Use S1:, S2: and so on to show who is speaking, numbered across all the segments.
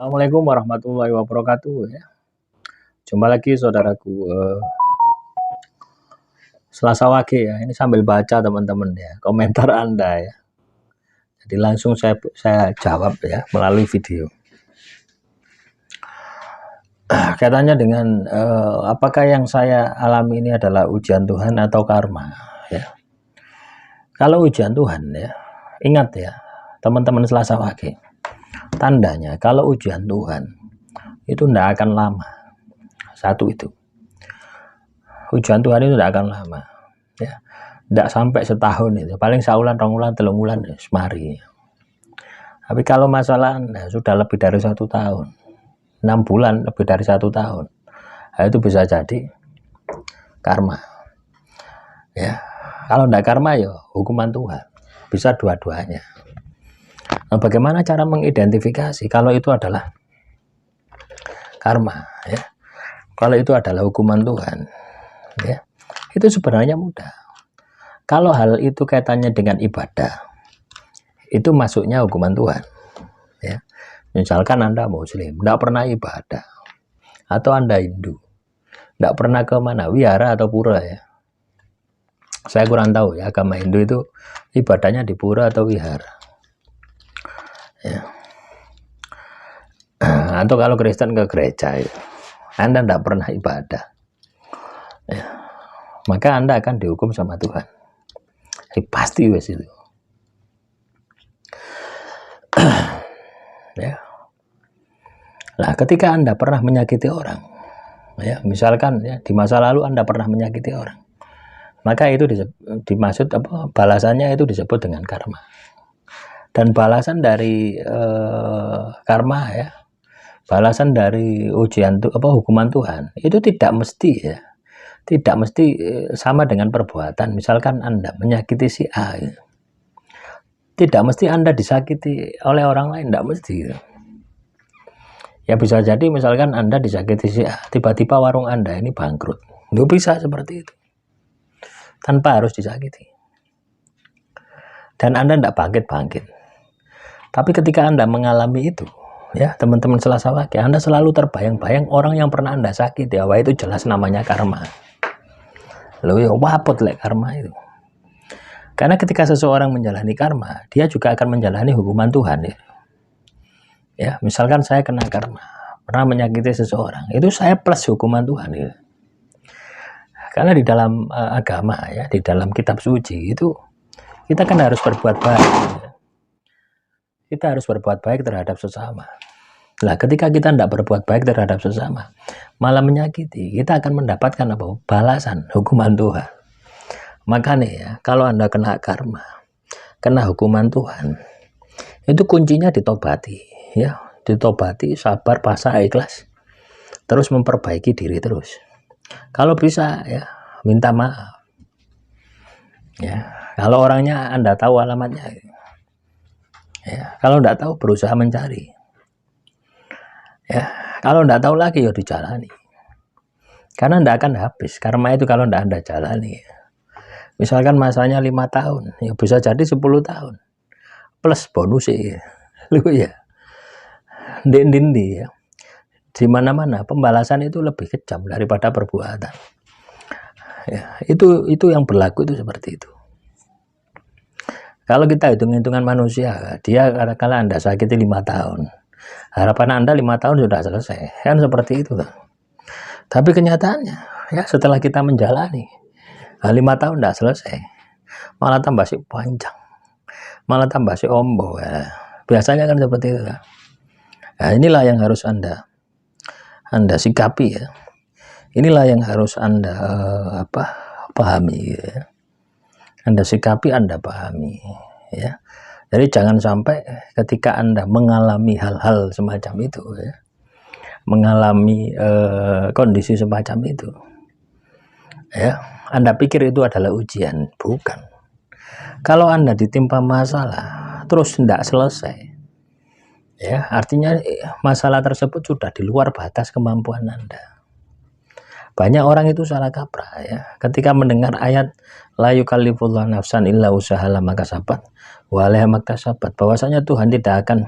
S1: Assalamualaikum warahmatullahi wabarakatuh ya. Jumpa lagi saudaraku Selasa Wage ya. Ini sambil baca teman-teman ya komentar Anda ya. Jadi langsung saya jawab ya melalui video. Katanya dengan apakah yang saya alami ini adalah ujian Tuhan atau karma ya. Kalau ujian Tuhan ya, ingat ya teman-teman Selasa Wage. Tandanya kalau ujian Tuhan itu tidak akan lama. Satu itu. Ujian Tuhan itu tidak akan lama. Ya. Tidak sampai setahun itu. Paling saulan, 2 bulan, 3 bulan semari. Tapi kalau masalah Anda sudah lebih dari 1 tahun, 6 bulan lebih dari 1 tahun, nah, itu bisa jadi karma. Ya. Kalau tidak karma ya hukuman Tuhan. Bisa dua-duanya. Nah, bagaimana cara mengidentifikasi kalau itu adalah karma ya? Kalau itu adalah hukuman Tuhan ya, itu sebenarnya mudah. Kalau hal itu kaitannya dengan ibadah, itu masuknya hukuman Tuhan ya. Misalkan Anda Muslim, tidak pernah ibadah, atau Anda Hindu, tidak pernah ke mana, wihara atau pura ya. Saya kurang tahu ya, agama Hindu itu ibadahnya di pura atau wihara ya. Atau kalau Kristen ke gereja ya. Anda tidak pernah ibadah ya, maka Anda akan dihukum sama Tuhan. Pasti wes itu ya. Nah, ketika Anda pernah menyakiti orang ya, misalkan ya, di masa lalu Anda pernah menyakiti orang, maka itu dimaksud apa, balasannya itu disebut dengan karma. Dan balasan dari karma ya, balasan dari ujian apa hukuman Tuhan itu tidak mesti ya, tidak mesti sama dengan perbuatan. Misalkan Anda menyakiti si A ya, tidak mesti Anda disakiti oleh orang lain, tidak mesti ya. Ya bisa jadi misalkan Anda disakiti si A, tiba-tiba warung Anda ini bangkrut, itu bisa seperti itu tanpa harus disakiti, dan Anda tidak bangkit-bangkit. Tapi ketika Anda mengalami itu ya teman-teman Selasa Wage, Anda selalu terbayang-bayang orang yang pernah Anda sakit ya, wah itu jelas namanya karma. Loh ya wapot lek karma itu. Karena ketika seseorang menjalani karma, dia juga akan menjalani hukuman Tuhan ya. Ya, misalkan saya kena karma, pernah menyakiti seseorang, itu saya plus hukuman Tuhan ya. Karena di dalam agama ya, di dalam kitab suci itu kita kan harus berbuat baik ya. Kita harus berbuat baik terhadap sesama. Nah, ketika kita tidak berbuat baik terhadap sesama, malah menyakiti, kita akan mendapatkan apa? Balasan, hukuman Tuhan. Makanya ya, kalau Anda kena karma, kena hukuman Tuhan, itu kuncinya ditobati, ya, ditobati, sabar, pasrah, ikhlas, terus memperbaiki diri terus. Kalau bisa ya, minta maaf. Ya, kalau orangnya Anda tahu alamatnya. Ya, kalau tidak tahu berusaha mencari. Ya, kalau tidak tahu lagi ya dijalani. Karena tidak akan habis karma itu kalau tidak Anda jalani. Misalkan masanya 5 tahun, ya bisa jadi 10 tahun. Plus bonus ya. Lu ya. Di ya. Di mana-mana pembalasan itu lebih kejam daripada perbuatan. Ya, itu yang berlaku itu seperti itu. Kalau kita hitung-hitungan manusia, dia kala Anda sakiti 5 tahun, harapan Anda 5 tahun sudah selesai, kan seperti itu kan. Tapi kenyataannya, ya setelah kita menjalani 5 tahun tidak selesai, malah tambah si panjang, malah tambah si ombo. Ya. Biasanya kan seperti itu kan. Nah, inilah yang harus Anda sikapi ya. Inilah yang harus Anda pahami ya. Anda sikapi, Anda pahami ya. Jadi jangan sampai ketika Anda mengalami hal-hal semacam itu ya, mengalami kondisi semacam itu ya, Anda pikir itu adalah ujian. Bukan. Kalau Anda ditimpa masalah terus tidak selesai ya, artinya masalah tersebut sudah di luar batas kemampuan Anda. Banyak orang itu salah kaprah ya. Ketika mendengar ayat la yukallifullahu nafsan illa usahala maka sabat wa alaiha maktasabat, bahwasanya Tuhan tidak akan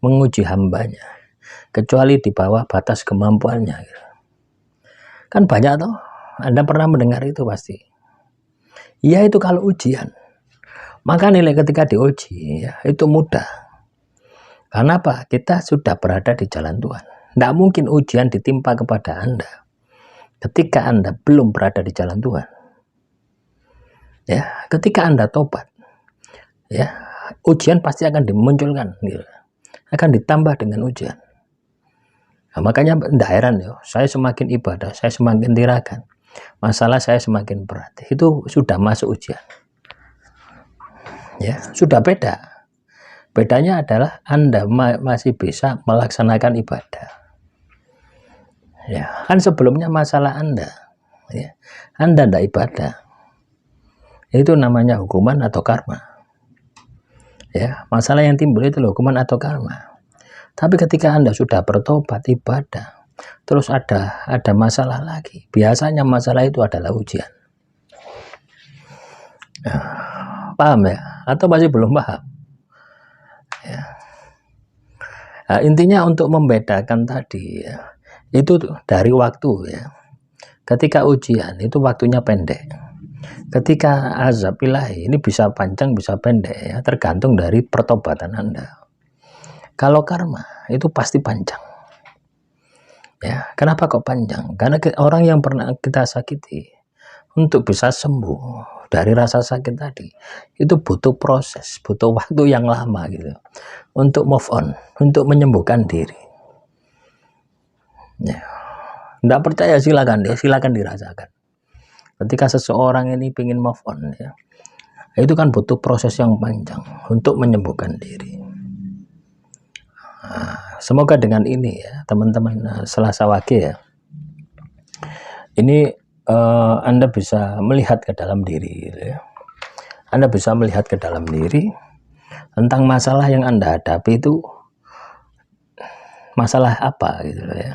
S1: menguji hambanya kecuali di bawah batas kemampuannya. Kan banyak toh, Anda pernah mendengar itu pasti. Ya itu kalau ujian. Maka nilai ketika diuji ya, itu mudah. Karena apa? Kita sudah berada di jalan Tuhan. Tidak mungkin ujian ditimpa kepada Anda ketika Anda belum berada di jalan Tuhan. Ya, ketika Anda tobat, ya, ujian pasti akan dimunculkan, gitu. Akan ditambah dengan ujian. Nah, makanya tidak heran ya, saya semakin ibadah, saya semakin tirakan, masalah saya semakin berat. Itu sudah masuk ujian. Ya, sudah beda. Bedanya adalah Anda masih bisa melaksanakan ibadah. Ya, kan sebelumnya masalah Anda, ya, Anda tidak ibadah, itu namanya hukuman atau karma. Ya, masalah yang timbul itu hukuman atau karma. Tapi ketika Anda sudah bertobat ibadah, terus ada masalah lagi, biasanya masalah itu adalah ujian. Ya, paham ya? Atau masih belum paham? Ya. Nah, intinya untuk membedakan tadi ya, itu dari waktu ya. Ketika ujian itu waktunya pendek. Ketika azab ilahi ini bisa panjang bisa pendek ya, tergantung dari pertobatan Anda. Kalau karma itu pasti panjang. Ya, kenapa kok panjang? Karena orang yang pernah kita sakiti untuk bisa sembuh dari rasa sakit tadi itu butuh proses, butuh waktu yang lama gitu. Untuk move on, untuk menyembuhkan diri. Ya. Tidak percaya silakan dirasakan. Ketika seseorang ini ingin move on ya, itu kan butuh proses yang panjang untuk menyembuhkan diri. Nah, semoga dengan ini ya teman-teman Selasa Wage ya, ini Anda bisa melihat ke dalam diri gitu ya. Anda bisa melihat ke dalam diri tentang masalah yang Anda hadapi itu masalah apa gitu ya.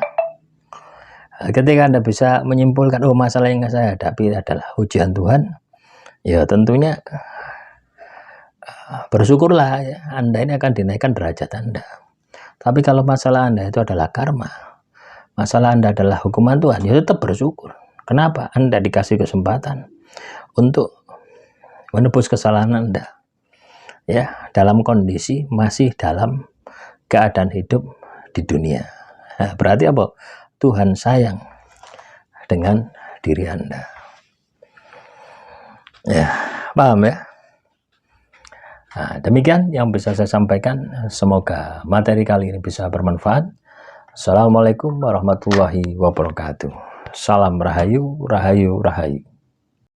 S1: Ketika Anda bisa menyimpulkan, oh masalah yang saya hadapi adalah ujian Tuhan, ya tentunya bersyukurlah ya, Anda ini akan dinaikkan derajat Anda. Tapi kalau masalah Anda itu adalah karma, masalah Anda adalah hukuman Tuhan, ya tetap bersyukur. Kenapa? Anda dikasih kesempatan untuk menebus kesalahan Anda. Ya, dalam kondisi masih dalam keadaan hidup di dunia. Nah, berarti apa? Tuhan sayang dengan diri Anda. Ya, paham ya? Nah, demikian yang bisa saya sampaikan. Semoga materi kali ini bisa bermanfaat. Assalamualaikum warahmatullahi wabarakatuh. Salam rahayu, rahayu, rahayu.